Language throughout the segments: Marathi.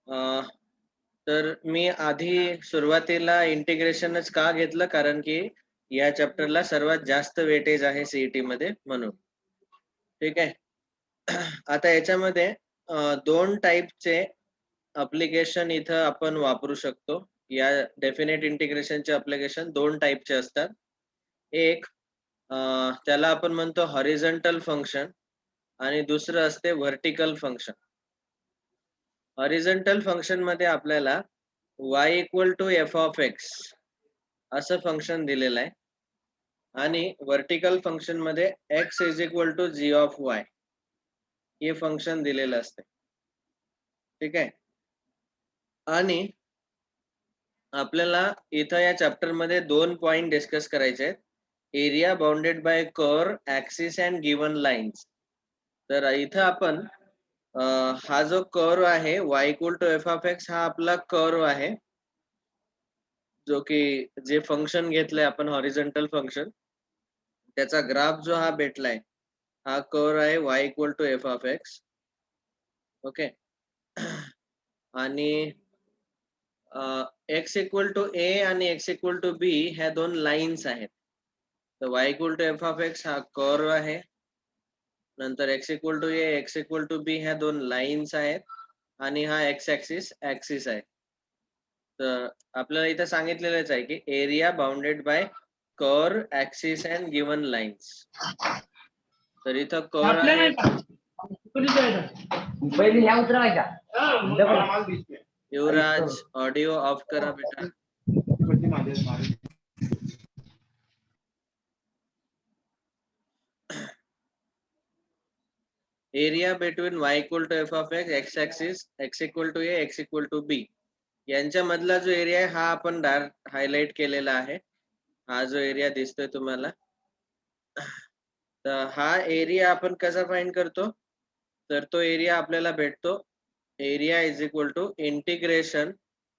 तर मी आधी सुरुवातीला इंटिग्रेशनच का घेतलं, कारण की या चॅप्टरला सर्वात जास्त वेटेज आहे सीईटी मध्ये म्हणून. ठीक आहे. आता याच्यामध्ये दोन टाईपचे अप्लिकेशन इथं आपण वापरू शकतो. या डेफिनेट इंटिग्रेशनचे अप्लिकेशन दोन टाईपचे असतात. एक त्याला आपण म्हणतो हॉरिझॉन्टल फंक्शन आणि दुसरं असते व्हर्टिकल फंक्शन. हॉरिझॉन्टल फंक्शन मध्ये आपल्याला y equal to F of X असं फंक्शन दिलेलं आहे आणि व्हर्टिकल फंक्शन मध्ये x is equal to G of y हे फंक्शन दिलेलं असते. ठीक आहे. आणि आपल्याला इथं या चॅप्टर मध्ये दोन पॉइंट डिस्कस करायचे आहेत. Area bounded by curve, axis and given lines. तर इथं आपण हा जो कर्व आहे y equal to F of x हा आपला कर्व आहे, जो की जे फंक्शन घेतलंय आपण हॉरिझॉन्टल फंक्शन, त्याचा ग्राफ जो हा भेटलाय हा कर्व आहे y equal to F of x. Okay. आणि एक्स इक्वल टू ए आणि एक्स इक्वल टू बी ह्या दोन लाईन्स आहेत. तर y equal to F of x हा कर्व आहे, नंतर X equal to A X equal to B ह्या दोन लाईन्स आहेत आणि हा एक्स ऍक्सिस आहे. तर आपल्याला इथं सांगितलेलंच आहे की area bounded by curve, axis and given lines. तर इथं कर्व आहे. पहिले ह्या उतरवायच्या. युवराज ऑडिओ ऑफ करा बेटा. Area between y equal to F of X, X axis, X equal to A X equal to B यांच्या मधला जो एरिया आहे हा आपण हायलाइट केलेला आहे. हा जो एरिया दिसतोय तुम्हाला, तर हा एरिया आपण कसा फाइंड करतो, तर तो एरिया आपल्याला भेटतो area is equal to integration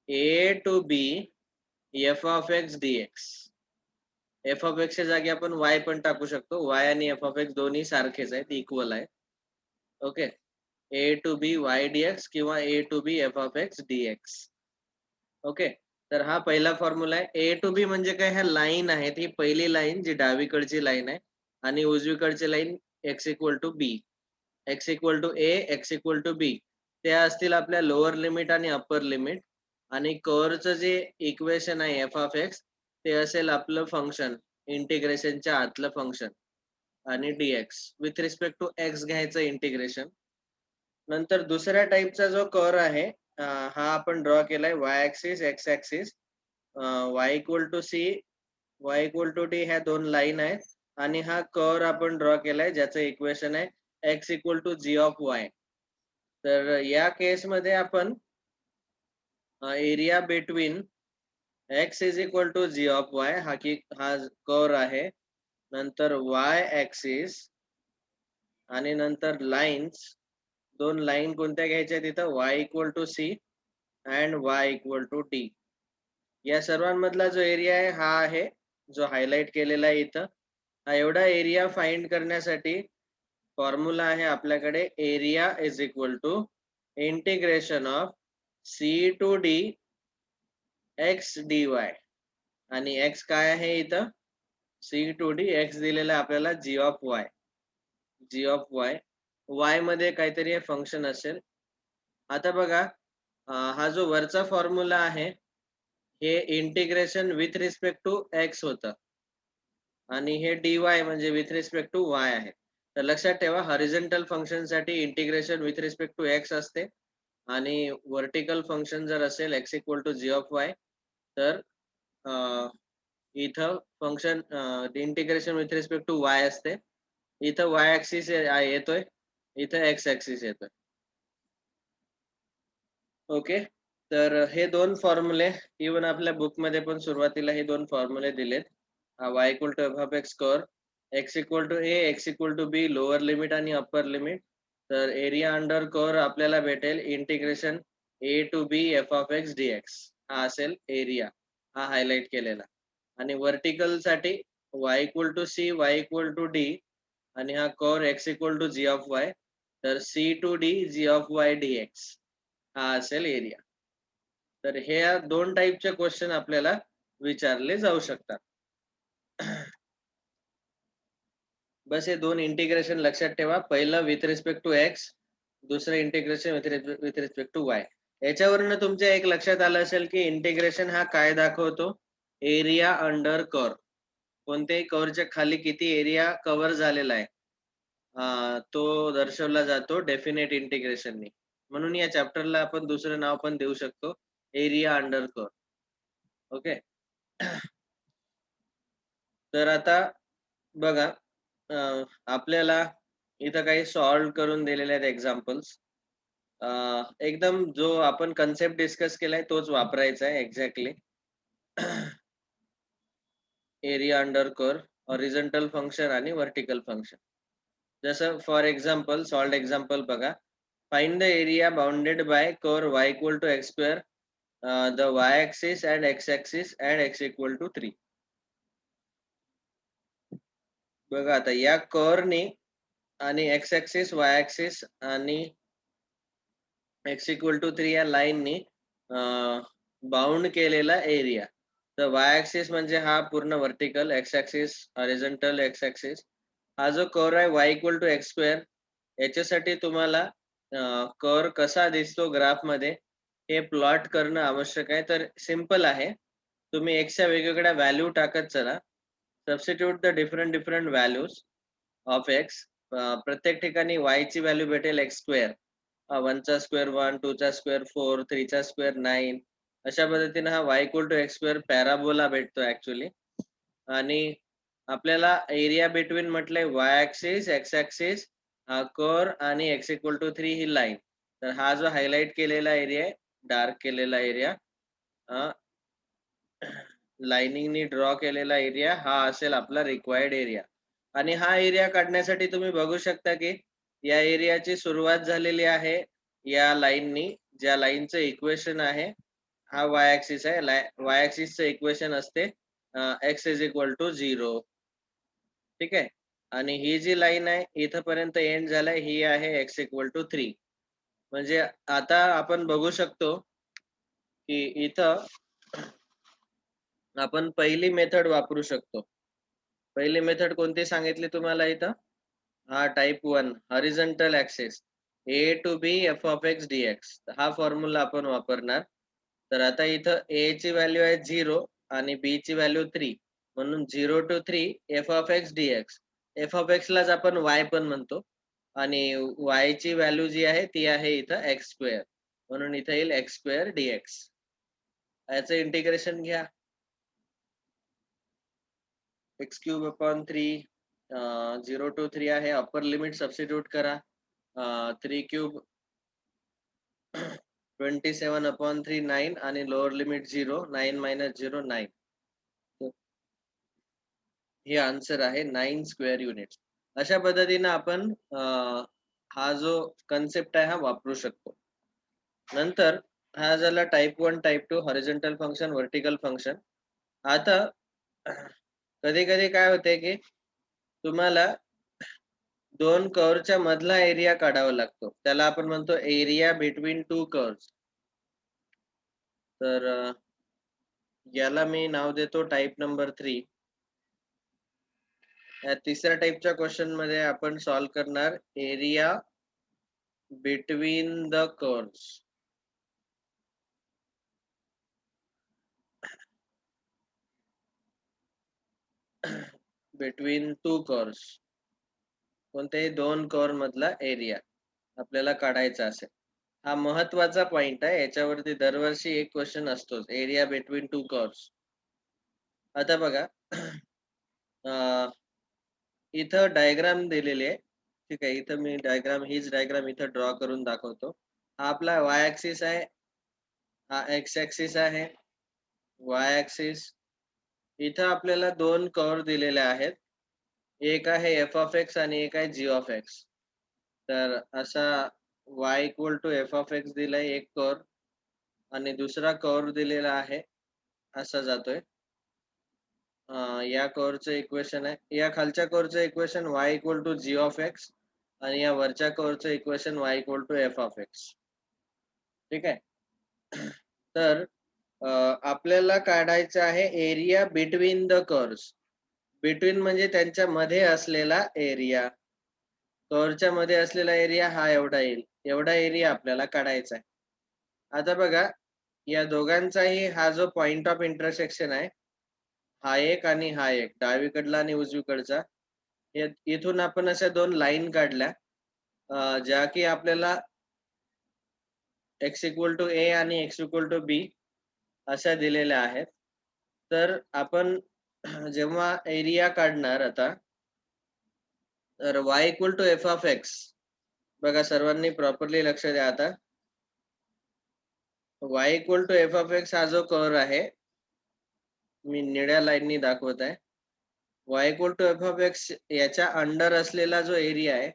A to B F of X D X. F of X च्या जागी आपण y पण टाकू शकतो. y आणि एफ ऑफ एक्स दोन्ही सारखेच आहेत, इक्वल आहेत. Okay. A to B Y D X किंवा A to B F of X D X. Okay. तर हा पहिला फॉर्म्युला आहे. ए टू बी म्हणजे काय, ह्या लाईन आहेत. ही पहिली लाईन जी डावीकडची लाईन आहे आणि उजवीकडची line X equal to B, X equal to A X equal to B त्या असतील आपल्या लोअर लिमिट आणि अप्पर लिमिट. आणि कर्वचं जे इक्वेशन आहे एफ ऑफ एक्स ते असेल आपलं फंक्शन इंटिग्रेशनच्या आतलं फंक्शन आणि D X with respect to X घ्यायचं इंटिग्रेशन. नंतर दुसऱ्या टाईपचा जो कर्व आहे हा आपण ड्रॉ केलाय Y axis X axis, Y equal to C Y equal to D ह्या दोन लाईन आहेत आणि हा कर्व आपण ड्रॉ केलाय ज्याचं इक्वेशन आहे X equal to G of Y. तर या केस मध्ये आपण area between X is equal to G of Y हा कर्व आहे, नंतर वाय ऍक्सिस आणि नंतर लाईन्स. दोन लाईन कोणत्या घ्यायच्या तिथं, y equal to C and y equal to D. या सर्वांमधला जो एरिया आहे हा आहे जो हायलाइट केलेला आहे इथं. हा एवढा एरिया फाइंड करण्यासाठी फॉर्म्युला आहे आपल्याकडे area is equal to integration of C to D X D Y. आणि एक्स काय आहे इथं, सी टू डी एक्स दिलेला आहे आपल्याला G of Y. G of Y, Y मध्ये काहीतरी फंक्शन असेल. आता बघा हा जो वरचा फॉर्म्युला आहे हे integration with respect to X होतं आणि हे डी वाय म्हणजे विथ रिस्पेक्ट टू वाय आहे. तर लक्षात ठेवा हॉरिझॉन्टल फंक्शन साठी integration with respect to X असते आणि व्हर्टिकल फंक्शन जर असेल X equal to G of Y तर इथं function integration with respect to Y असते. इथं वाय ऍक्सिस येतोय, इथं एक्स ऍक्सिस येतोय. ओके. तर हे दोन फॉर्म्युले इवन आपल्या बुक मध्ये पण सुरुवातीला हे दोन फॉर्म्युले दिलेत. y equal to F of X curve, X equal to A X equal to B lower limit आणि अप्पर लिमिट. तर एरिया अंडर कर्व आपल्याला भेटेल integration A to B F of X D X. हा असेल एरिया, हा हायलाइट केलेला. आणि व्हर्टिकल साठी y equal to C Y equal to D आणि हा curve X equal to G of Y. तर C to D G of Y D X हा असेल एरिया. तर हे दोन टाईपचे क्वेश्चन आपल्याला विचारले जाऊ शकतात. बस हे दोन इंटिग्रेशन लक्षात ठेवा. पहिलं विथ रिस्पेक्ट टू एक्स, दुसरं integration with respect to Y. याच्यावरनं तुमच्या एक लक्षात आलं असेल की इंटिग्रेशन हा काय दाखवतो, एरिया अंडर कर्व. कोणत्याही कर्वच्या खाली किती एरिया कव्हर झालेला आहे तो दर्शवला जातो डेफिनेट इंटिग्रेशननी. म्हणून या चॅप्टरला आपण दुसरं नाव पण देऊ शकतो, एरिया अंडर कर्व. ओके. तर आता बघा, आपल्याला इथं काही सॉल्व करून दिलेले आहेत एक्झाम्पल्स. एकदम जो आपण कन्सेप्ट डिस्कस केलाय तोच वापरायचा आहे exactly. Area under curve, horizontal function आणि व्हर्टिकल फंक्शन. जसं फॉर एक्झाम्पल सॉल्ड एक्झाम्पल बघा. Find the area bounded by curve y equal to X square, the y axis and x axis and x equal to 3. बघा आता या कर्वनी आणि x एक्सिस, y एक्सिस आणि x इक्वल टू 3 या लाईननी बाउंड केलेला एरिया. तर वाय ऍक्सिस म्हणजे हा पूर्ण vertical, X axis horizontal, x axis. हा जो कर्व आहे y equal to X square, याच्यासाठी तुम्हाला कर्व कसा दिसतो ग्राफ मध्ये हे प्लॉट करणं आवश्यक आहे. तर सिंपल आहे, तुम्ही एक्सच्या वेगवेगळ्या व्हॅल्यू टाकत चला. Substitute the different values of x. प्रत्येक ठिकाणी y ची व्हॅल्यू भेटेल एक्स स्क्वेअर. 1 चा स्क्वेअर 1, 2 चा स्क्वेअर 4, 3 चा स्क्वेअर 9. अशा पद्धतीने हा y equal to X square parabola भेटतो ऍक्च्युअली. आणि आपल्याला एरिया बिटवीन म्हटलंय y axis, x axis, curve आणि x इक्वल टू 3 ही लाईन. तर हा जो हायलाइट केलेला एरिया आहे, डार्क केलेला एरिया, लाइनिंगनी ड्रॉ केलेला एरिया, हा असेल आपला रिक्वायर्ड एरिया. आणि हा एरिया काढण्यासाठी तुम्ही बघू शकता की या एरियाची सुरुवात झालेली आहे या लाईननी, ज्या लाईनचं इक्वेशन आहे हा वाय ऍक्सिस आहे. वाय ऍक्सिसचं इक्वेशन असते एक्स इज इक्वल टू 0. ठीक आहे. आणि ही जी लाईन आहे इथपर्यंत एंड झालाय, ही आहे एक्स इक्वल टू 3. म्हणजे आता आपण बघू शकतो की इथं आपण पहिली मेथड वापरू शकतो. पहिली मेथड कोणती सांगितली तुम्हाला इथं? हा type 1 horizontal axis, a to b f of x dx. हा फॉर्म्युला आपण वापरणार. तर आता इथं a ची व्हॅल्यू आहे 0 आणि b ची व्हॅल्यू 3, म्हणून 0 to 3 f of x dx. f of x लाच आपण y पण म्हणतो आणि y ची व्हॅल्यू जी आहे ती आहे इथं x स्क्वेअर, म्हणून इथं येईल x स्क्वेअर dx. याचं इंटिग्रेशन घ्या. x क्यूब अपॉन 3, 0 to 3 आहे, अप्पर लिमिट सबस्टिट्यूट करा. 3 क्यूब 27 अपॉन 3 9 आणि लोअर लिमिट 0, 9 मायनस 0 9. हे आन्सर आहे 9 स्क्वेअर युनिट्स. अशा पद्धतीने आपण हा जो कन्सेप्ट आहे हा वापरू शकतो. नंतर हा झाला type 1, type 2 horizontal function, vertical function. आता कधी कधी काय होते की तुम्हाला दोन कर्वच्या मधला एरिया काढावा लागतो, त्याला आपण म्हणतो एरिया बिटवीन टू कर्व्स. तर याला मी नाव देतो टाइप नंबर 3. या तिसऱ्या टाइपच्या क्वेश्चन मध्ये आपण सॉल्व करणार area between the curves. Between two curves, कोणत्याही दोन कर्व मधला एरिया आपल्याला काढायचा असेल. हा महत्वाचा पॉइंट आहे, याच्यावरती दरवर्षी एक क्वेश्चन असतोच, एरिया बिटवीन टू कर्व्स. आता बघा, इथं डायग्राम दिलेली आहे. ठीक आहे, इथं मी डायग्राम, हीच डायग्राम इथं ड्रॉ करून दाखवतो. हा आपला वाय ऍक्सिस आहे, हा एक्स ऍक्सिस आहे, वाय ऍक्सिस. इथं आपल्याला दोन कर्व दिलेले आहेत, एक आहे एफ ऑफ एक्स आणि एक आहे जी ऑफ एक्स. तर असा y equal to F of X दिलाय एक कर्व, आणि दुसरा कर्व दिलेला आहे असा जातोय. या कर्वचं इक्वेशन आहे, या खालच्या कर्वचं equation y equal to G of x आणि या वरच्या कर्वचं equation y equal to F of x. ठीक आहे. तर आपल्याला काढायचं आहे area between the curves. Between म्हणजे त्यांच्या मध्ये असलेला एरिया. कर्वच्या मध्ये असलेला एरिया हा एवढा येईल. एवढा एरिया आपल्याला काढायचा आहे. आता बघा, या दोघांचाही हा जो पॉइंट ऑफ इंटरसेक्शन आहे, हा एक आणि हा एक, डावीकडला आणि उजवीकडचा, इथून आपण अशा दोन लाईन काढल्या ज्या की आपल्याला x इक्वल टू ए आणि x इक्वल टू बी अशा दिलेल्या आहेत. तर आपण जेव्हा एरिया काढणार आता, तर y equal to F of x, बघा सर्वांनी प्रॉपरली लक्ष द्या. आता y equal to F of x हा जो कर्व आहे, मी निळ्या लाईननी दाखवत आहे. y equal to F of x याच्या अंडर असलेला जो एरिया आहे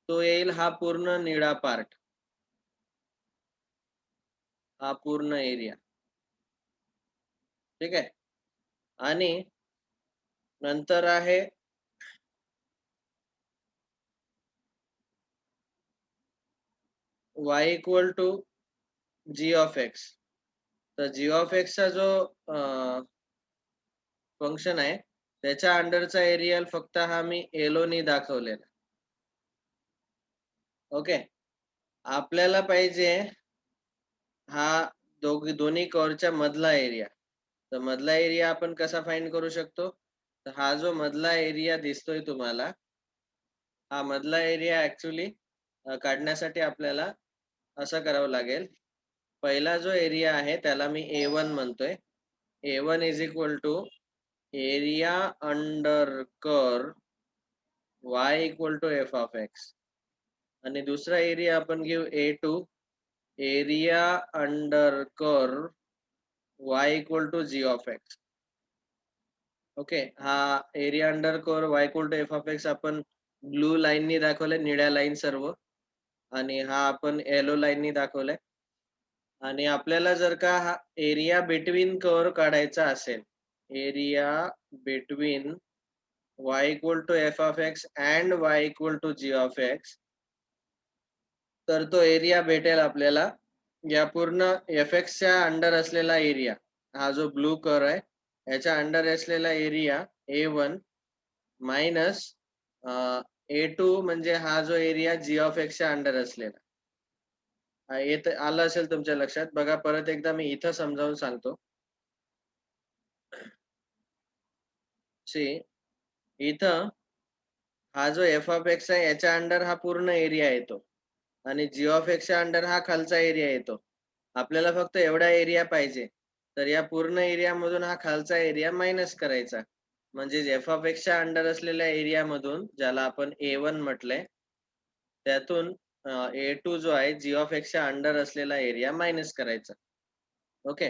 तो येईल हा पूर्ण निळा पार्ट, हा पूर्ण एरिया. ठीक आहे. आणि नंतर आहे y equal to G of x. तर जी ऑफ एक्सचा जो फंक्शन आहे त्याच्या अंडरचा एरियल फक्त हा मी येलोनी दाखवलेला. ओके. आपल्याला पाहिजे हा दोन्ही कर्वच्या मधला एरिया. तर मधला एरिया आपण कसा फाइंड करू शकतो? तर हा जो मधला एरिया दिसतोय तुम्हाला, हा मधला एरिया ऍक्च्युली काढण्यासाठी आपल्याला असं करावं लागेल. पहिला जो एरिया आहे त्याला मी A1 म्हणतोय. A1 is equal to area under curve y equal to F of x. आणि दुसरा एरिया आपण घेऊ A2, area under curve y equal to G of x. Okay. हा area under curve y equal to F of x आपण ब्लू लाईननी दाखवलंय, निळ्या लाईन सर्व, आणि हा आपण येलो लाईननी दाखवलाय. आणि आपल्याला जर का हा एरिया बिटवीन कर्व काढायचा असेल, area between y equal to F of x and y equal to G of x, तर तो एरिया भेटेल आपल्याला या पूर्ण एफ एक्सच्या अंडर असलेला एरिया, हा जो ब्लू कर्व आहे याच्या अंडर असलेला एरिया A1 मायनस A2 म्हणजे हा जो एरिया जी ऑफ एक्सच्या अंडर असलेला. येत आलं असेल तुमच्या लक्षात. बघा परत एकदा मी इथं समजावून सांगतो. सी, इथं हा जो एफ ऑफ एक्स आहे याच्या अंडर हा पूर्ण एरिया येतो आणि जी ऑफ एक्सच्या अंडर हा खालचा एरिया येतो. आपल्याला फक्त एवढा एरिया पाहिजे. तर या पूर्ण एरिया मधून हा खालचा एरिया मायनस करायचा. म्हणजे एफ ऑफ एक्सच्या अंडर असलेल्या एरिया मधून, ज्याला आपण A1 म्हटलंय, त्यातून A2 जो आहे जी ऑफ एक्सच्या अंडर असलेला एरिया मायनस करायचा. ओके.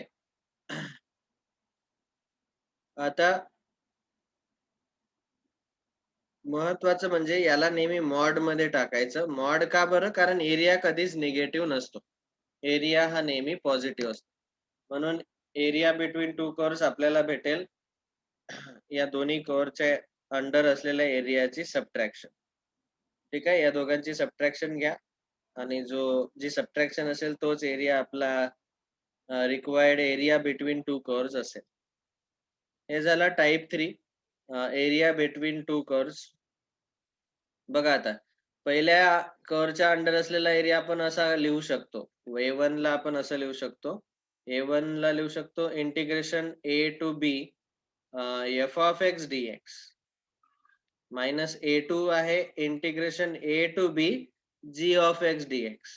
आता महत्वाचं म्हणजे याला नेहमी मॉड मध्ये टाकायचं. मॉड का बरं? कारण एरिया कधीच निगेटिव्ह नसतो, एरिया हा नेहमी पॉझिटिव्ह असतो. म्हणून एरिया बिटवीन टू कर्व्स आपल्याला भेटेल या दोन्ही कर्वच्या अंडर असलेल्या एरियाची सबट्रॅक्शन. ठीक आहे. या दोघांची सबट्रॅक्शन घ्या आणि जी सबट्रॅक्शन असेल तोच एरिया आपला required area between two curves असेल. हे झाला type 3, area between two curves. बघा आता पहिल्या कर्वच्या अंडर असलेला एरिया आपण असा लिहू शकतो. A1 ला आपण असं लिहू शकतो. A1 ला लिहू शकतो integration A to B f of x dx minus A2 आहे integration A to B g of x dx.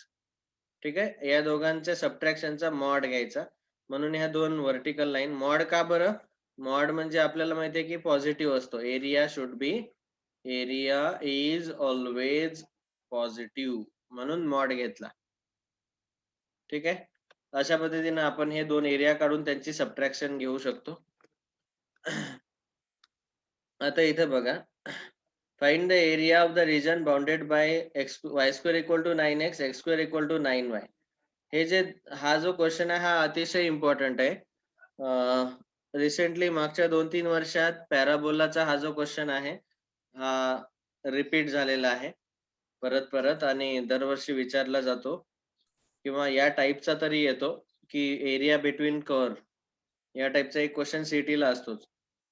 ठीक आहे. या दोघांच्या सबट्रॅक्शनचा मॉड घ्यायचा. म्हणून ह्या दोन व्हर्टिकल लाईन. मॉड का बरं? मॉड म्हणजे आपल्याला माहिती आहे की पॉझिटिव्ह असतो. Area should be, area is always positive, म्हणून मॉड घेतला. ठीक आहे. अशा पद्धतीने आपण हे दोन एरिया काढून त्यांची सबट्रॅक्शन घेऊ शकतो. आता इथे बघा, find the area of the region bounded by y square equal to 9x, x square equal to 9y. हे जे हा जो क्वेश्चन आहे हा अतिशय इम्पॉर्टंट आहे. रिसेंटली मागच्या 2-3 वर्षात पॅराबोलाचा हा जो क्वेश्चन आहे हा रिपीट झालेला आहे परत परत आणि दरवर्षी विचारला जातो. किंवा या टाईपचा तरी येतो की एरिया बिटवीन कर्व, या टाईपचा एक क्वेश्चन सीईटीला असतोच.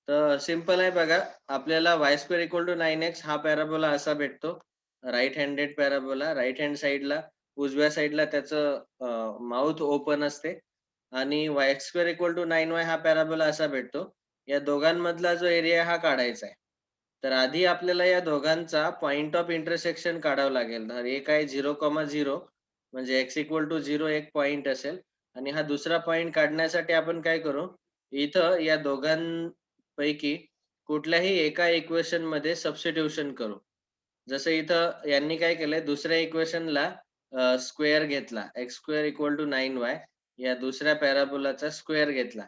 तर सिंपल आहे बघा, आपल्याला y² = 9x हा पॅराबोला असा भेटतो. Right handed parabola, right hand साइडला उजव्या साइडला त्याचं माउथ ओपन असते आणि y² = 9y हा पॅराबोला असा भेटतो. या दोघांमधला जो एरिया हा काढायचा आहे. तर आधी आपल्याला या दोघांचा पॉइंट ऑफ इंटरसेक्शन काढावं लागेल. तर एक आहे 0,0 म्हणजे x = 0 एक पॉइंट असेल आणि हा दुसरा पॉइंट काढण्यासाठी आपण काय करू, इथं या दोघांपैकी कुठल्याही एका इक्वेशन मध्ये सबस्टिट्यूशन करू. जसं इथं यांनी काय केलंय, दुसऱ्या इक्वेशनला स्क्वेअर घेतला, x² = 9y या दुसऱ्या पॅराबोलाचा स्क्वेअर घेतला,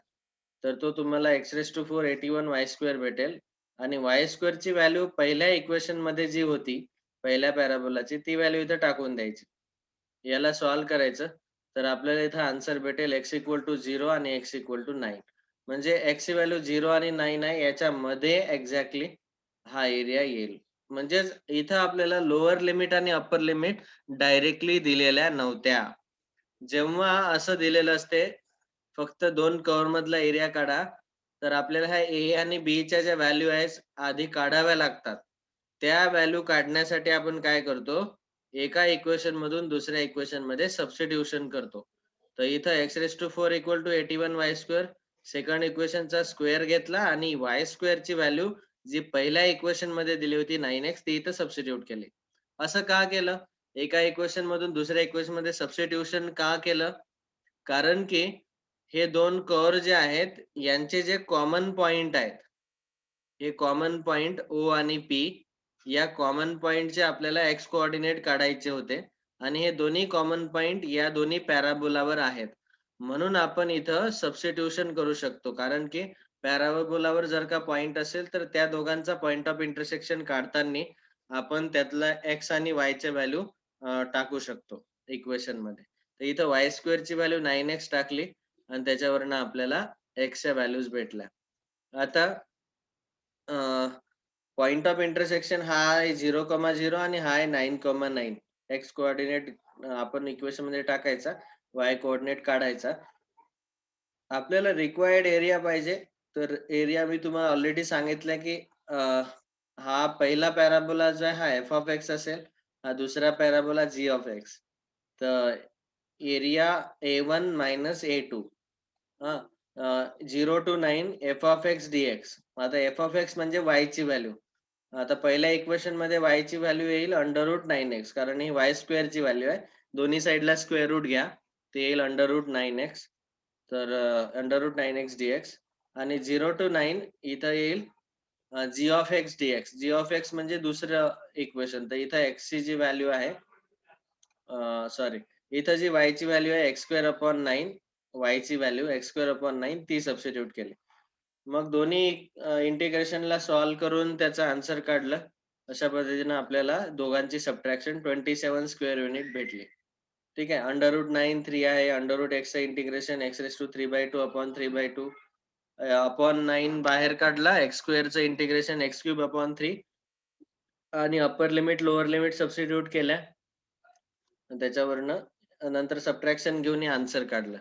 तर तो तुम्हाला x⁴ 81 y² भेटेल आणि y² ची व्हॅल्यू पहिल्या इक्वेशन मध्ये जी होती पहिल्या पॅराबोलाची, ती व्हॅल्यू इथं टाकून द्यायची. याला सॉल्व्ह करायचं तर आपल्याला इथं आन्सर भेटेल x = 0 आणि x = 9. म्हणजे x ची व्हॅल्यू 0 आणि 9 आहे, याच्यामध्ये एक्झॅक्टली हा एरिया येईल. म्हणजेच इथं आपल्याला लोअर लिमिट आणि अप्पर लिमिट डायरेक्टली दिलेल्या नव्हत्या. जेव्हा असं दिलेलं असते, फक्त 2 कर्व मधला एरिया काढा, तर आपल्याला ह्या A आणि B च्या ज्या व्हॅल्यू आहेत आधी काढाव्या लागतात. त्या व्हॅल्यू काढण्यासाठी आपण काय करतो, एका इक्वेशन मधून दुसऱ्या इक्वेशन मध्ये सबस्टिट्यूशन करतो. तर इथं x⁴ = 81 y², सेकंड इक्वेशनचा स्क्वेअर घेतला आणि y² ची व्हॅल्यू जी पहिल्या इक्वेशन मध्ये दिली होती 9x, ती इथं सबस्टिट्यूट केली. असं का केलं? एका इक्वेशन मधून दुसऱ्या इक्वेशन मध्ये सबस्टिट्यूशन का केलं? कारण की हे 2 कर्व जे आहेत यांचे जे कॉमन पॉइंट आहेत, हे कॉमन पॉइंट O आणि P, या कॉमन पॉइंटचे आपल्याला x कोऑर्डिनेट काढायचे होते आणि हे दोन्ही कॉमन पॉइंट या दोन्ही पॅराबोलावर आहेत. म्हणून आपण इथं सबस्टिट्यूशन करू शकतो, कारण की पॅराबोलावर जर का पॉइंट असेल तर त्या दोघांचा पॉइंट ऑफ इंटरसेक्शन काढताना आपण त्यातला x आणि y च्या व्हॅल्यू टाकू शकतो इक्वेशन मध्ये. तर इथं y² ची व्हॅल्यू 9x टाकली आणि त्याच्यावरनं आपल्याला x च्या व्हॅल्यूज भेटल्या. आता पॉइंट ऑफ इंटरसेक्शन हा आहे 0,0 आणि हा आहे 9,9. एक्स कोऑर्डिनेट आपण इक्वेशन मध्ये टाकायचा, वाय कोऑर्डिनेट काढायचा. आपल्याला रिक्वायर्ड एरिया पाहिजे, तर एरिया मी तुम्हाला ऑलरेडी सांगितलं की हा पहिला पॅराबोला जो आहे हा f(x) असेल, हा दुसरा पॅराबोला g(x). तर एरिया A1 - A2 हां, 0 to 9 f(x) dx. आता f(x) म्हणजे y ची व्हॅल्यू. आता पहिल्या इक्वेशन मध्ये y ची व्हॅल्यू येईल √9x, कारण ही y² ची व्हॅल्यू आहे. दोन्ही साइडला स्क्वेअर रूट घ्या, ते येईल √9x. तर √9x dx आणि 0 to 9 इथं येईल g(x) dx. g(x) म्हणजे दुसरं इक्वेशन. तर इथं x ची जी व्हॅल्यू आहे, सॉरी, इथं जी y ची व्हॅल्यू आहे x²/9, y ची व्हॅल्यू x²/9 ती सबस्टिट्यूट केली. मग दोन्ही इंटिग्रेशनला सॉल्व्ह करून त्याचा आन्सर काढलं. अशा पद्धतीने आपल्याला दोघांची सबट्रॅक्शन 27 स्क्वेअर युनिट भेटली. ठीक आहे. √9 3 आहे, √x इंटिग्रेशन x⁵(3/2)/3/2 अपॉन 9 बाहेर काढला, x² चं इंटिग्रेशन x³ आणि upper limit lower limit substitute केल्या, त्याच्यावरनं नंतर सबट्रॅक्शन घेऊन आन्सर काढलं.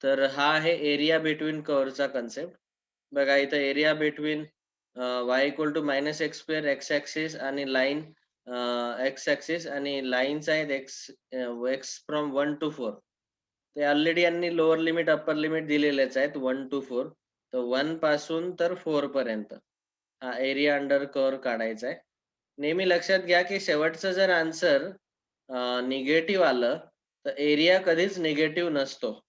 तर हा आहे एरिया बिटवीन कर्वचा कन्सेप्ट. बघा इथं area between y = -x² x axis आणि लाईन x ॲक्सिस आणि लाईन्स आहेत x फ्रॉम 1 to 4. ते ऑलरेडी यांनी लोअर लिमिट अप्पर लिमिट दिलेलेच आहेत 1 to 4. तर 1 पासून तर 4 पर्यंत हा एरिया अंडर कर्व काढायचा आहे. नेहमी लक्षात घ्या की शेवटचं जर आन्सर निगेटिव्ह आलं तर एरिया कधीच निगेटिव्ह नसतो.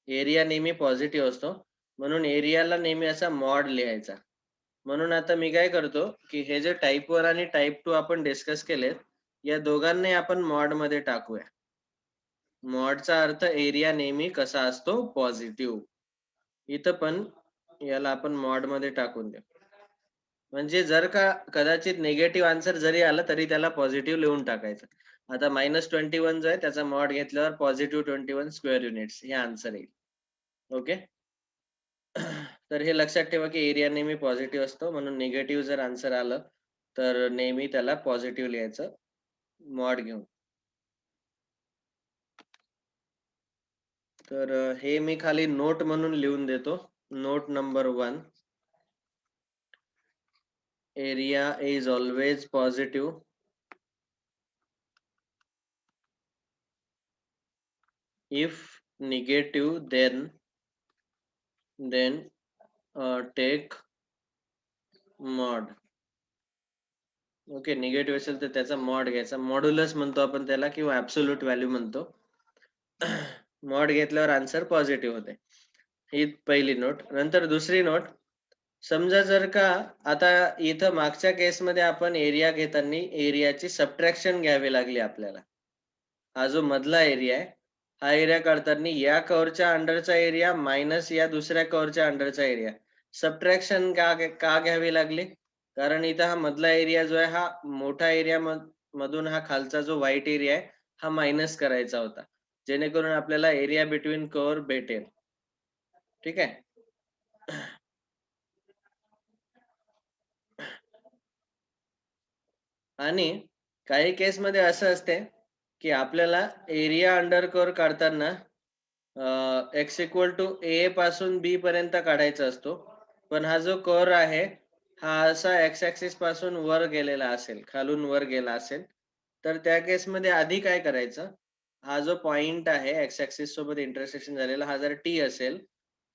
एरिया नेहमी पॉझिटिव्ह असतो. म्हणून एरियाला नेहमी असा मॉड लिहायचा. म्हणून आता मी काय करतो की हे जे टाइप 1 आणि टाइप 2 आपण डिस्कस केलेत, या दोघांनाही आपण मॉड मध्ये टाकूया. मॉडचा अर्थ एरिया नेहमी कसा असतो, पॉझिटिव्ह. इथं पण याला आपण मॉड मध्ये टाकून देऊ. म्हणजे जर का कदाचित निगेटिव्ह आन्सर जरी आला तरी त्याला पॉझिटिव्ह लिहून टाकायचं. आता -21 जो आहे त्याचा मॉड घेतल्यावर +21 स्क्वेअर युनिट्स हे आन्सर येईल. ओके. तर हे लक्षात ठेवा की एरिया नेहमी पॉझिटिव्ह असतो, म्हणून निगेटिव्ह जर आन्सर आलं तर नेहमी त्याला पॉझिटिव्ह लिहायचं मॉड घेऊन. तर हे मी खाली नोट म्हणून लिहून देतो. Note number 1, area is always positive if negative then take mod. Okay, negative असेल तर त्याचा मॉड घ्यायचा, मॉड्युलस म्हणतो आपण त्याला किंवा ऍब्सोल्यूट व्हॅल्यू म्हणतो. मॉड घेतल्यावर आन्सर पॉझिटिव्ह होते. ही पहिली नोट. नंतर दुसरी नोट, समजा जर का आता इथं मागच्या केसमध्ये आपण एरिया घेताना एरियाची सबट्रॅक्शन घ्यावी लागली आपल्याला. हा जो मधला एरिया आहे, हा एरिया काढताना या कर्वच्या अंडरचा एरिया मायनस या दुसऱ्या कर्वच्या अंडरचा एरिया, सबट्रॅक्शन का घ्यावी लागली? कारण इथं हा मधला एरिया जो आहे हा मोठा एरिया मधून हा खालचा जो व्हाईट एरिया आहे हा मायनस करायचा होता, जेणेकरून आपल्याला एरिया बिटवीन कर्व भेटेल. ठीक आहे. आणि काही केस मध्ये असं असते की आपल्याला एरिया अंडर कर्व काढताना एक्स इक्वल टू ए पासून बी पर्यंत काढायचा असतो, पण हा जो कर्व आहे हा असा एक्स ऍक्सिस पासून वर गेलेला असेल, खालून वर गेला असेल, तर त्या केस मध्ये आधी काय करायचं, हा जो पॉइंट आहे एक्स ऍक्सिस सोबत इंटरसेक्शन झालेला, हा जर टी असेल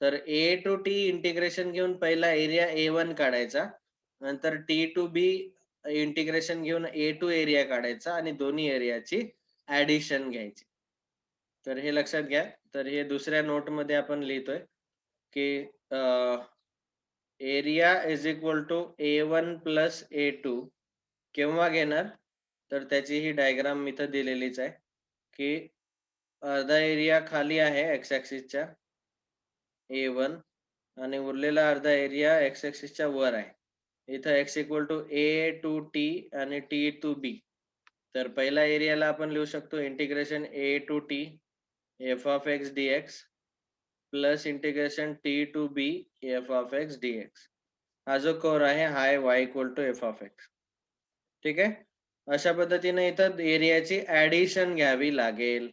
तर ए टू टी इंटिग्रेशन घेऊन पहिला एरिया A1 काढायचा, नंतर टी टू बी इंटिग्रेशन घेऊन ए टू एरिया काढायचा आणि दोन्ही एरियाची ऍडिशन घ्यायची. तर हे लक्षात घ्या. तर हे दुसऱ्या नोट मध्ये आपण लिहितोय की area is equal to A1 plus A2 केव्हा घेणार, तर त्याची ही डायग्राम इथं दिलेलीच आहे की अर्धा एरिया खाली आहे एक्स ऍक्सिसच्या A1 आणि उरलेला अर्धा एरिया एक्स ऍक्सिसच्या वर आहे. इथं x equal to a to t आणि टी टू बी. तर पहिला एरियाला आपण लिहू शकतो integration A to t f of x d x plus integration t to B F of x d x. हा जो कर्व आहे हा आहे y equal to F of x. ठीक आहे. अशा पद्धतीने इथं एरियाची ऍडिशन घ्यावी लागेल.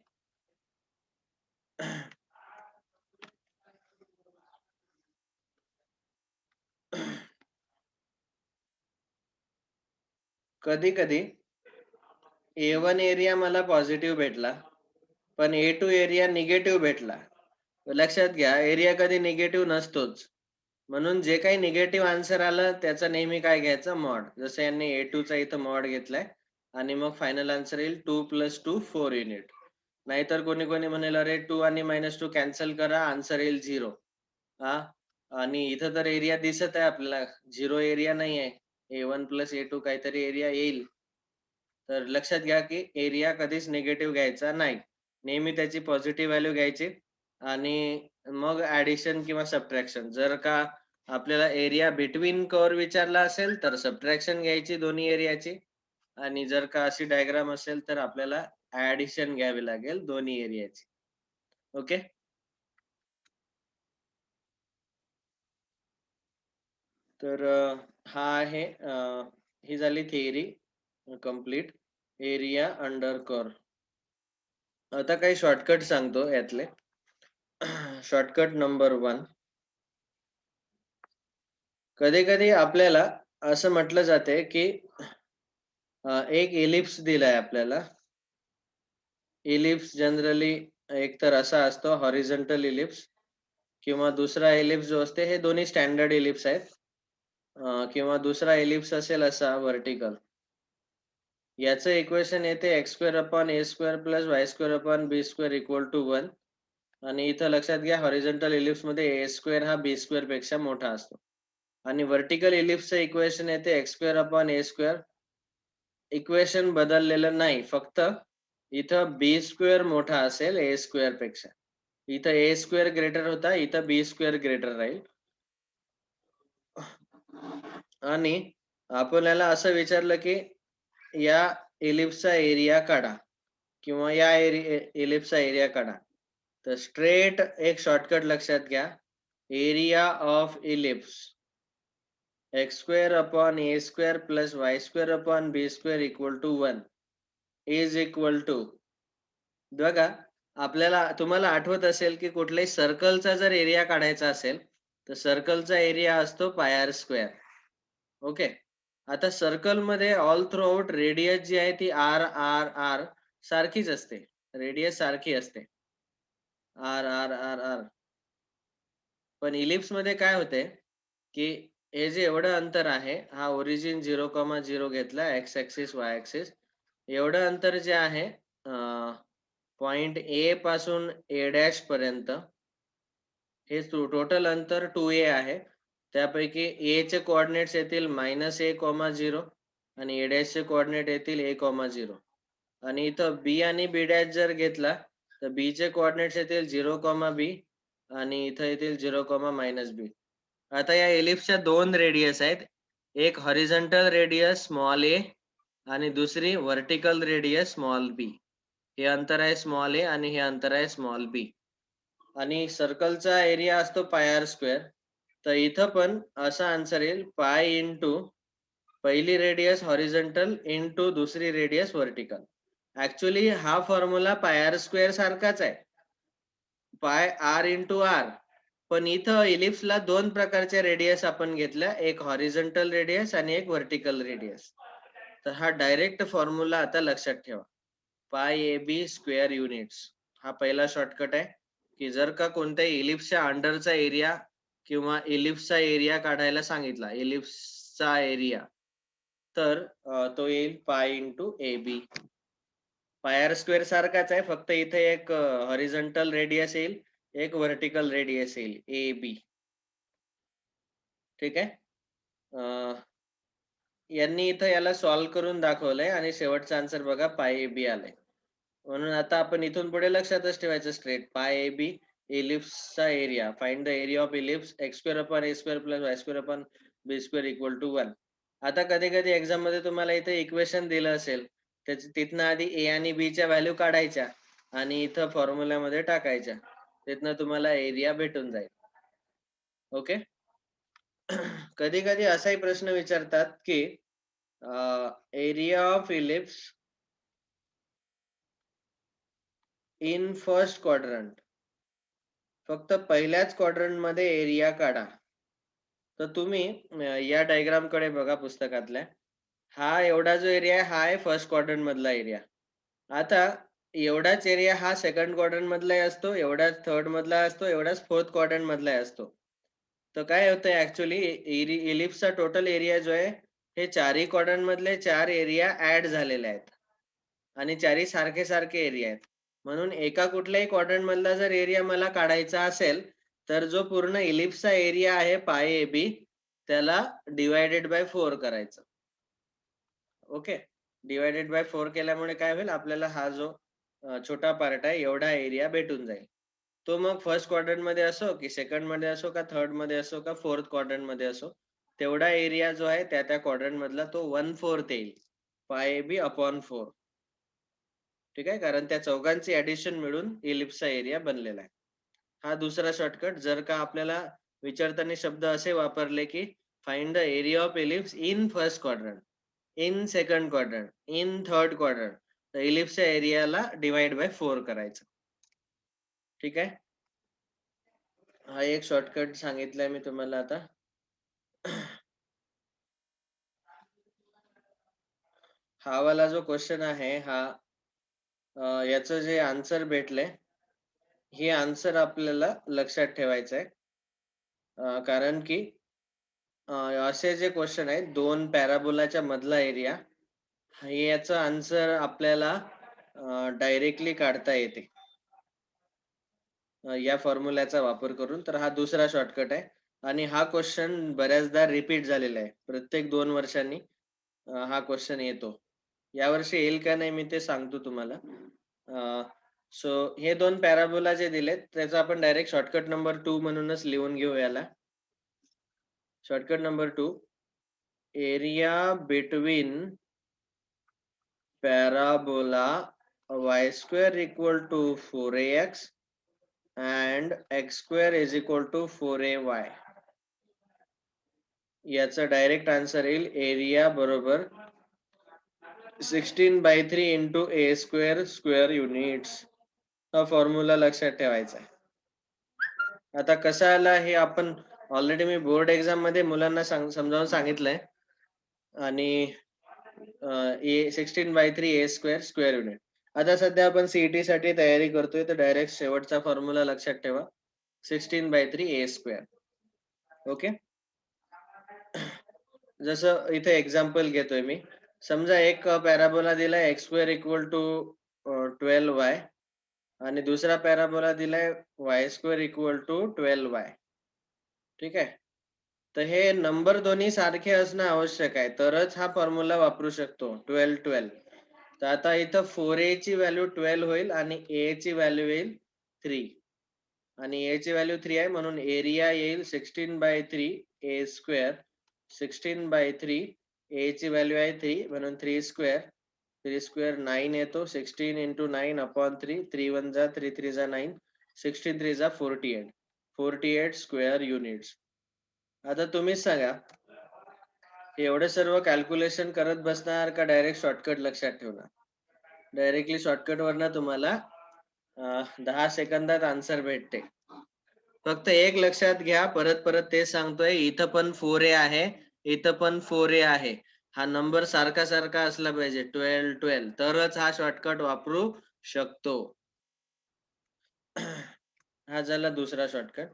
कधी कधी A1 एरिया मला पॉझिटिव्ह भेटला पण A2 एरिया निगेटिव्ह भेटला. लक्षात घ्या, एरिया कधी निगेटिव्ह नसतोच, म्हणून जे काही निगेटिव्ह आन्सर आलं त्याचा नेहमी काय घ्यायचं, मॉड. जसं यांनी A2 चा इथं मॉड घेतलाय आणि मग फायनल आन्सर येईल 2 + 2 4 युनिट. नाहीतर कोणी कोणी म्हणेल अरे 2 आणि -2 कॅन्सल करा, आन्सर येईल 0. हा, आणि इथं तर एरिया दिसत आहे आपल्याला, 0 एरिया नाही आहे, A1 + A2 काहीतरी एरिया येईल. तर लक्षात घ्या की एरिया कधीच निगेटिव्ह घ्यायचा नाही, नेहमी त्याची पॉझिटिव्ह व्हॅल्यू घ्यायची आणि मग ऍडिशन किंवा सबट्रॅक्शन. जर का आपल्याला एरिया बिटवीन कर्व विचारला असेल तर सबट्रॅक्शन घ्यायची दोन्ही एरियाची, आणि जर का अशी डायग्राम असेल तर आपल्याला ऍडिशन घ्यावी लागेल दोन्ही एरियाची. ओके. तर हा आहे, ही झाली theory complete, area under curve. आता काही शॉर्टकट सांगतो यातले. शॉर्टकट नंबर 1, कधी कधी आपल्याला असं म्हटलं जाते की एक एलिप्स दिलाय आपल्याला. एलिप्स जनरली एक तर असा असतो हॉरिझॉन्टल एलिप्स, किंवा दुसरा एलिप्स जो असते, हे दोन्ही स्टँडर्ड एलिप्स आहेत, किंवा दुसरा एलिप्स असेल असा व्हर्टिकल. याचं इक्वेशन येते x² + a² + y² + b² = 1. आणि इथं लक्षात घ्या हॉरिझॉन्टल एलिप्स मध्ये a² हा b² पेक्षा मोठा असतो, आणि व्हर्टिकल एलिप्सचं इक्वेशन येते x² a². इक्वेशन बदललेलं नाही, फक्त इथं b² मोठा असेल a² पेक्षा. इथं a² ग्रेटर होता, इथं b² ग्रेटर राहील. आणि आपल्याला असं विचारलं की या एलिप्सचा एरिया काढा किंवा या एलिप्सचा एरिया काढा, तर स्ट्रेट एक शॉर्टकट लक्षात घ्या, area of ellipse x² / a² + y² / b² = 1 is equal to, बघा आपल्याला तुम्हाला आठवत असेल की कुठल्याही सर्कलचा जर एरिया काढायचा असेल तर सर्कलचा एरिया असतो पाय आर स्क्वेअर. ओके. आता सर्कल मध्ये ऑल थ्रू आउट रेडियस जी आहे ती आर आर आर सारखीच असते. रेडियस सारखी असते. R r r r. पण इलिप्स मध्ये काय होते की हे जे एवढं अंतर आहे, हा ओरिजिन 0,0 घेतला, एक्स ऍक्सिस वाय ऍक्सिस, एवढं अंतर जे आहे पॉइंट ए पासून ए डॅश पर्यंत, हे टोटल अंतर 2a आहे. त्यापैकी ए चे कोऑर्डिनेट्स येतील -a,0 आणि a डॅश चे कोऑर्डिनेट येतील a,0. आणि इथं बी आणि बी डॅश जर घेतला तर बी चे कोऑर्डिनेट्स येतील 0,b आणि इथं येतील 0,-b. आता या एलिप्सच्या दोन रेडियस आहेत. एक हॉरिझॉन्टल रेडियस स्मॉल a आणि दुसरी व्हर्टिकल रेडियस स्मॉल b. हे अंतर आहे स्मॉल a आणि हे अंतर आहे स्मॉल b. आणि सर्कलचा एरिया असतो पाय आर स्क्वेअर. तर इथं पण असा आन्सर येईल पाय इंटू पहिली रेडियस हॉरिझॉन्टल इंटू दुसरी रेडियस व्हर्टिकल. ऍक्च्युली हा फॉर्म्युला पाय आर स्क्वेअर सारखाच आहे, पाय आर इंटू आर. पण इथं इलिप्सला दोन प्रकारच्या रेडियस आपण घेतल्या, एक हॉरिझॉन्टल रेडियस आणि एक व्हर्टिकल रेडियस. तर हा डायरेक्ट फॉर्म्युला आता लक्षात ठेवा, पाय ए बी स्क्वेअर युनिट्स. हा पहिला शॉर्टकट आहे की जर का कोणत्याही इलिप्सच्या अंडरचा एरिया किंवा इलिप्सचा एरिया काढायला सांगितला, इलिप्सचा एरिया, तर तो येईल पाय इंटू ए बी. पाय आर स्क्वेअर सारखाच आहे, फक्त इथे एक हॉरिझॉन्टल रेडियस येईल, एक व्हर्टिकल रेडियस येईल ए बी. ठीक आहे. यांनी इथं याला सॉल्व्ह करून दाखवलंय आणि शेवटचा आन्सर बघा पाय ए बी आलाय. म्हणून आता आपण इथून पुढे लक्षातच ठेवायचं स्ट्रेट पाय ए बी इलिप्सचा area. Find the area of ellipse x square upon a square plus y square upon b square equal to 1. आता कधी कधी एक्झाम मध्ये तुम्हाला इथे इक्वेशन दिलं असेल, तिथनं आधी ए आणि बी च्या व्हॅल्यू काढायच्या आणि इथं फॉर्म्युल्यामध्ये टाकायच्या, तिथनं तुम्हाला एरिया भेटून जाईल. ओके. कधी कधी असाही प्रश्न विचारतात की area of ellipse in first quadrant, फक्त पहिल्याच क्वाड्रंट मध्ये एरिया काढा. तर तुम्ही या डायग्राम कडे बघा पुस्तकातल्या. हा एवढा जो एरिया आहे हा आहे फर्स्ट क्वाड्रंट मधला एरिया. आता एवढाच एरिया हा सेकंड क्वाड्रंट मधलाही असतो, एवढाच थर्ड मधला असतो, एवढाच फोर्थ क्वाड्रंट मधलाही असतो. तर काय होतं ऍक्च्युली इलिप्सचा टोटल एरिया जो आहे हे चारही क्वाड्रंट मधले चार एरिया ऍड झालेले आहेत आणि चारही सारखे सारखे एरिया आहेत. म्हणून एका कुठल्याही क्वाड्रंट मधला जर एरिया मला काढायचा असेल तर जो पूर्ण इलिप्सचा एरिया आहे पाय ए बी त्याला डिवायडेड बाय 4 करायचं. ओके. डिवायडेड बाय 4 केल्यामुळे काय होईल, आपल्याला हा जो छोटा पार्ट आहे एवढा एरिया भेटून जाईल. तो मग फर्स्ट क्वाड्रंट मध्ये असो की सेकंड मध्ये असो का थर्ड मध्ये असो का फोर्थ क्वाड्रंट मध्ये असो, तेवढा एरिया जो आहे त्या त्या क्वाड्रंट मधला तो 1/4 येईल पाय ए बी अपॉन 4. ठीक आहे, कारण त्या चौघांची ऍडिशन मिळून इलिप्सचा एरिया बनलेला आहे. हा दुसरा शॉर्टकट. जर का आपल्याला विचारताना शब्द असे वापरले की find the area of ellipse in first quadrant, in second quadrant, in third quadrant, तर इलिप्सच्या एरियाला डिवाइड बाय 4 करायचं. ठीक आहे. हा एक शॉर्टकट सांगितलाय मी तुम्हाला. आता हा वाला जो क्वेश्चन आहे हा याचं जे आन्सर भेटले हे आन्सर आपल्याला लक्षात ठेवायचं आहे. कारण की असे जे क्वेश्चन आहेत दोन पॅराबोलाच्या मधला एरिया, याचं आन्सर आपल्याला डायरेक्टली काढता येते या फॉर्म्युल्याचा वापर करून. तर हा दुसरा शॉर्टकट आहे आणि हा क्वेश्चन बऱ्याचदा रिपीट झालेला आहे. प्रत्येक 2 वर्षांनी हा क्वेश्चन येतो. यावर्षी येईल का नाही मी ते सांगतो तुम्हाला. सो हे दोन पॅराबोला जे दिलेत त्याचा आपण डायरेक्ट शॉर्टकट नंबर 2 म्हणूनच लिहून घेऊ याला. Shortcut number 2, area between parabola y square equal to 4ax and x square is equal to 4ay. याचा डायरेक्ट आन्सर येईल एरिया बरोबर 16/3 into a square square units. हा फॉर्म्युला लक्षात ठेवायचा आहे. आता कसं आला हे आपण ऑलरेडी मी बोर्ड एक्झाम मध्ये मुलांना समजावून सांगितलंय. आणि A16/3 A² स्क्वेअर युनिट. आता सध्या आपण सीईटी साठी तयारी करतोय, तर डायरेक्ट शेवटचा फॉर्म्युला लक्षात ठेवा, 16/3 A². ओके. जसं इथे एक्झाम्पल घेतोय मी. समजा एक पॅराबोला दिलाय x² = 12y आणि दुसरा पॅराबोला दिलाय y² = 12y. ठीक आहे. तर हे नंबर दोन्ही सारखे असणं आवश्यक आहे, तरच हा फॉर्म्युला वापरू शकतो 12. तर आता इथं 4a ची व्हॅल्यू 12 होईल आणि a ची व्हॅल्यू येईल 3 आणि a ची व्हॅल्यू 3 आहे म्हणून एरिया येईल 16/3 A². 16/3 a ची व्हॅल्यू आहे 3 म्हणून 3² 9 येतो. 16 × 9/3. 3 1 जा 3 3 जा 9. 16 3 जा 48. 48 स्क्वेअर युनिट्स. आता तुम्हीच सांगा, एवढे सर्व कॅल्क्युलेशन करत बसणार का डायरेक्ट शॉर्टकट लक्षात ठेवणार? डायरेक्टली शॉर्टकट वरनं तुम्हाला 10 सेकंदात आन्सर भेटते. फक्त एक लक्षात घ्या, परत परत ते सांगतोय, इथं पण 4a आहे, इथं पण 4a आहे. हा नंबर सारखा सारखा असला पाहिजे 12 तरच हा शॉर्टकट वापरू शकतो. हा झाला दुसरा शॉर्टकट.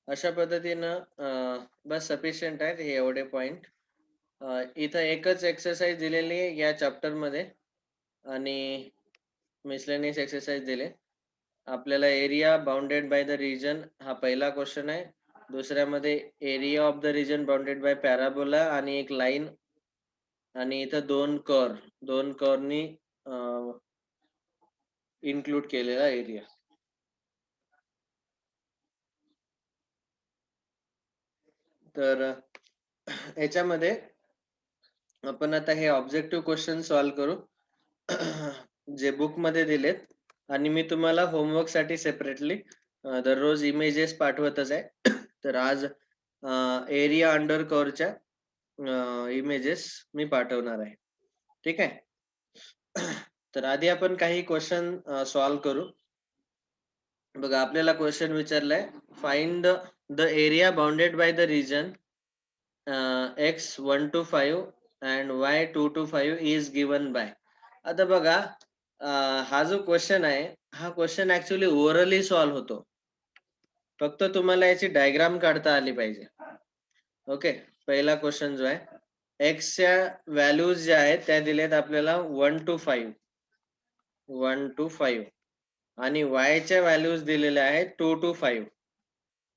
अशा पद्धतीनं बस सफिशियंट आहेत हे एवढे पॉइंट. इथं एकच एक्सरसाइज दिलेली आहे या चॅप्टर मध्ये आणि मिसलेनियस एक्सरसाइज दिले. आपल्याला area bounded by the region हा पहिला क्वेश्चन आहे. दुसऱ्यामध्ये area of the region bounded bye parabola आणि एक लाईन आणि इथं दोन कर्वनी इन्क्लूड केलेला एरिया. तर याच्यामध्ये आपण आता हे ऑब्जेक्टिव्ह क्वेश्चन सॉल्व्ह करू जे बुक मध्ये दिलेत. आणि मी तुम्हाला होमवर्क साठी सेपरेटली दररोज इमेजेस पाठवतच आहे. तर आज एरिया अंडर कर्वच्या इमेजेस मी पाठवणार आहे. ठीक आहे. तर आधी आपण काही क्वेश्चन सॉल्व्ह करू. बघा, आपल्याला क्वेश्चन विचारलाय, find the area bounded by the region x1 to 5 and y2 to 5 is given by. आता बघा, हा जो क्वेश्चन आहे हा क्वेश्चन ऍक्च्युअली ओरली सॉल्व्ह होतो. फक्त तुम्हाला याची डायग्राम काढता आली पाहिजे. ओके. पहिला क्वेश्चन जो आहे, x च्या व्हॅल्यूज ज्या आहेत त्या दिल्यात आपल्याला 1 to 5 आणि y च्या व्हॅल्यूज दिलेल्या आहेत 2 to 5.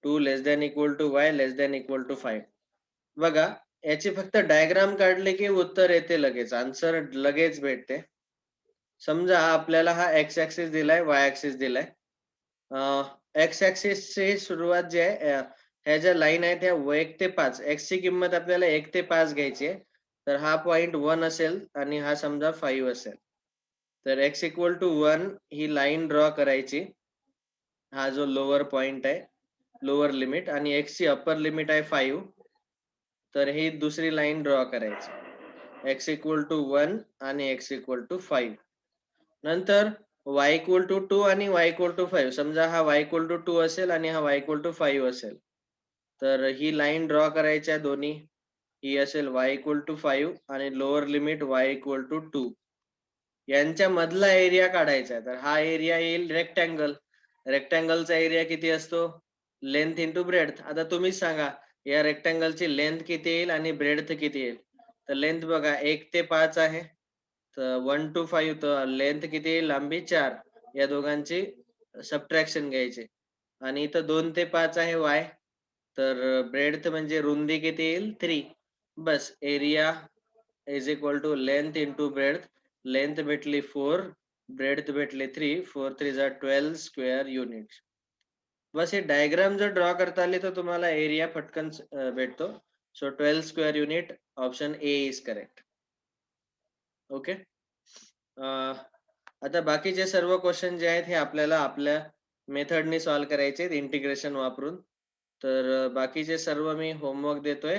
2 < y < 5. बघा, याची फक्त डायग्राम काढले की उत्तर येते लगेच, आन्सर लगेच भेटते. समजा आपल्याला हा x ऍक्सिस दिलाय, y ऍक्सिस दिलाय. x ऍक्सिस ची सुरुवात जी आहे, ह्या ज्या लाईन आहेत त्या 1 ते 5, x ची किंमत आपल्याला 1 ते 5 घ्यायची आहे. तर हा पॉइंट 1 असेल आणि हा समजा 5 असेल. तर x = 1 ही लाईन ड्रॉ करायची. हा जो लोअर पॉइंट आहे, लोअर लिमिट, आणि x ची अप्पर लिमिट आहे 5. तर ही दुसरी लाईन ड्रॉ करायची. x = 1 आणि x = 5. नंतर y = 2 आणि y = 5. समजा हा y = 2 असेल आणि हा y = 5 असेल. तर ही लाईन ड्रॉ करायच्या दोन्ही. ही असेल y = 5 आणि लोअर लिमिट y = 2. यांच्या मधला एरिया काढायचा आहे. तर हा एरिया येईल रेक्टँगल. रेक्टँगलचा एरिया किती असतो? Length into breadth. आता तुम्हीच सांगा, या रेक्टँगलची लेंथ किती येईल आणि ब्रेड्थ किती येईल? तर लेंथ बघा 1 ते 5 आहे. तर 1 to 5, तर लेंथ किती येईल? लांबी 4. या दोघांची सबट्रॅक्शन घ्यायची. आणि इथं 2 ते 5 आहे y. तर ब्रेड्थ म्हणजे रुंदी किती येईल? 3. बस, area = length into breadth. Length भेटली 4, ब्रेड्थ भेटले 3. 4 3 जा 12 स्क्वेअर युनिट. बस हे डायग्राम जर ड्रॉ करता आली तर तुम्हाला एरिया पटकन भेटतो. So 12 square unit, option A is correct. Okay. आता बाकीचे सर्व क्वेश्चन जे आहेत हे आपल्याला आपल्या मेथडने सॉल्व्ह करायचे, इंटिग्रेशन वापरून. तर बाकीचे सर्व मी होमवर्क देतोय.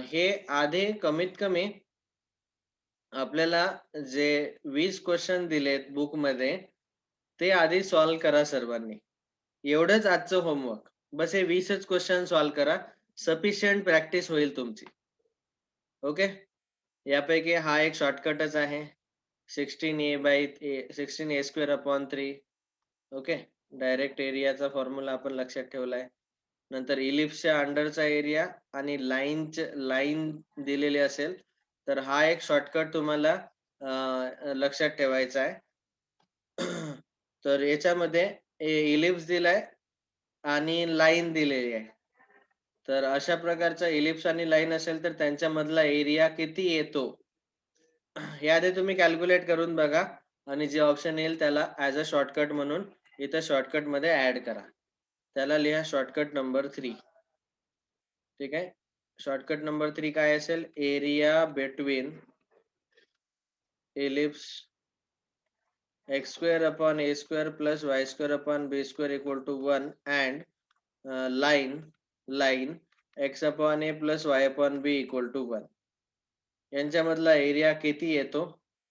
हे आधी कमीत कमी आपल्याला जे 20 क्वेश्चन दिलेत बुक मध्ये ते आधी सॉल्व करा सर्वांनी. एवढंच आजचं होमवर्क. बस हे 20च क्वेश्चन सॉल्व करा. सफिशियंट प्रॅक्टिस होईल तुमची. ओके. यापैकी हा एक शॉर्टकटच आहे. 16 a square upon 3. Okay. Direct एरियाचा फॉर्म्युला आपण लक्षात ठेवलाय. नंतर इलिप्सच्या अंडरचा एरिया आणि लाईन दिलेली असेल तर हा एक शॉर्टकट तुम्हाला लक्षात ठेवायचा आहे. तर याच्यामध्ये इलिप्स दिलाय आणि लाईन दिलेली आहे. तर अशा प्रकारचा इलिप्स आणि लाईन असेल तर त्यांच्या मधला एरिया किती येतो हे आधी तुम्ही कॅल्क्युलेट करून बघा आणि जे ऑप्शन येईल त्याला ऍज अ शॉर्टकट म्हणून इथं शॉर्टकट मध्ये ऍड करा. त्याला लिहा शॉर्टकट नंबर 3. ठीक आहे. शॉर्टकट नंबर 3 काय असेल? Area between ellipse x square upon a square plus y square upon b square equal to 1 and line x upon a plus y upon b equal to 1. यांच्यामधला एरिया किती येतो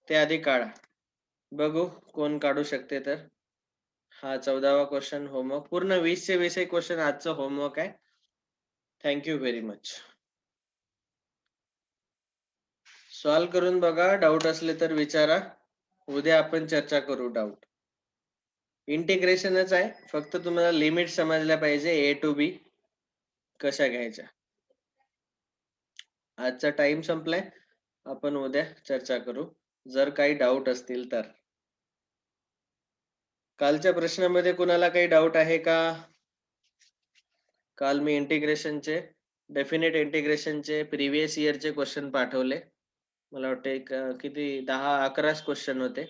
ते आधी काढा. बघू कोण काढू शकते तर. हा 14वा क्वेश्चन होमवर्क. पूर्ण 20 चे 20 क्वेश्चन आजचं होमवर्क आहे. Thank you very much. सॉल्व करून बघा. डाऊट असले तर विचारा. उद्या आपण चर्चा करू डाऊट. इंटिग्रेशनच आहे. फक्त तुम्हाला लिमिट समजल्या पाहिजे ए टू बी कशा घ्यायच्या. आजचा टाइम संपलाय. आपण उद्या चर्चा करू जर काही डाऊट असतील तर. कालच्या प्रश्नामध्ये कुणाला काही डाऊट आहे का? काल मी इंटिग्रेशनचे डेफिनेट इंटिग्रेशनचे प्रीवियस इयरचे क्वेश्चन पाठवले. मला वाटते किती 10-11 क्वेश्चन होते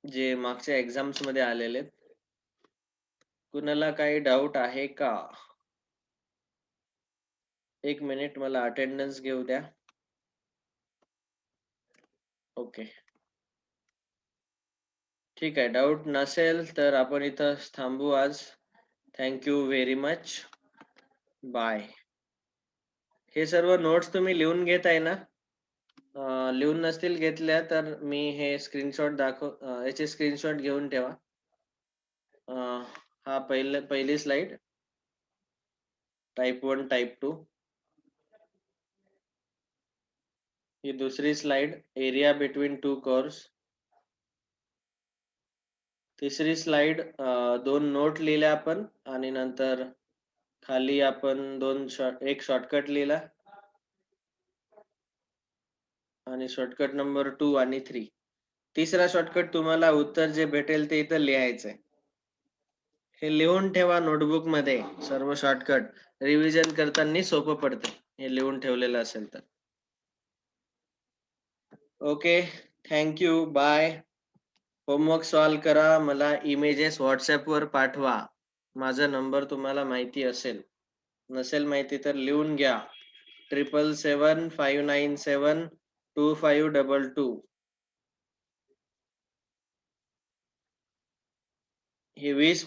जे मागच्या एक्झाम्स मध्ये आलेले. कुणाला काही डाऊट आहे का? एक मिनिट मला अटेंडन्स घेऊ द्या. ओके. ठीक आहे. डाऊट नसेल तर आपण इथं थांबू आज. Thank you very much. बाय. हे सर्व नोट्स तुम्ही लिहून घेत आहे ना? लिहून नसतील घेतल्या तर मी हे स्क्रीनशॉट याचे स्क्रीनशॉट घेऊन ठेवा. हा पहिली स्लाइड टाइप 1 टाइप 2. ही दुसरी slide area between two curves. तिसरी स्लाइड 2 नोट लिहिल्या आपण आणि नंतर खाली आपण एक शॉर्टकट लिहिला आणि शॉर्टकट नंबर 2 आणि 3. तिसरा शॉर्टकट तुम्हाला उत्तर जे भेटेल ते इथं लिहायचंय. हे लिहून ठेवा नोटबुक मध्ये. सर्व शॉर्टकट रिव्हिजन करताना सोपं पडते हे लिहून ठेवलेलं असेल तर. Okay. Thank you. Bye. Homework solve करा. मला इमेजेस व्हॉट्सअप वर पाठवा. माझा नंबर तुम्हाला माहिती असेल. नसेल माहिती तर लिहून घ्या. 777-597-2522. हे 20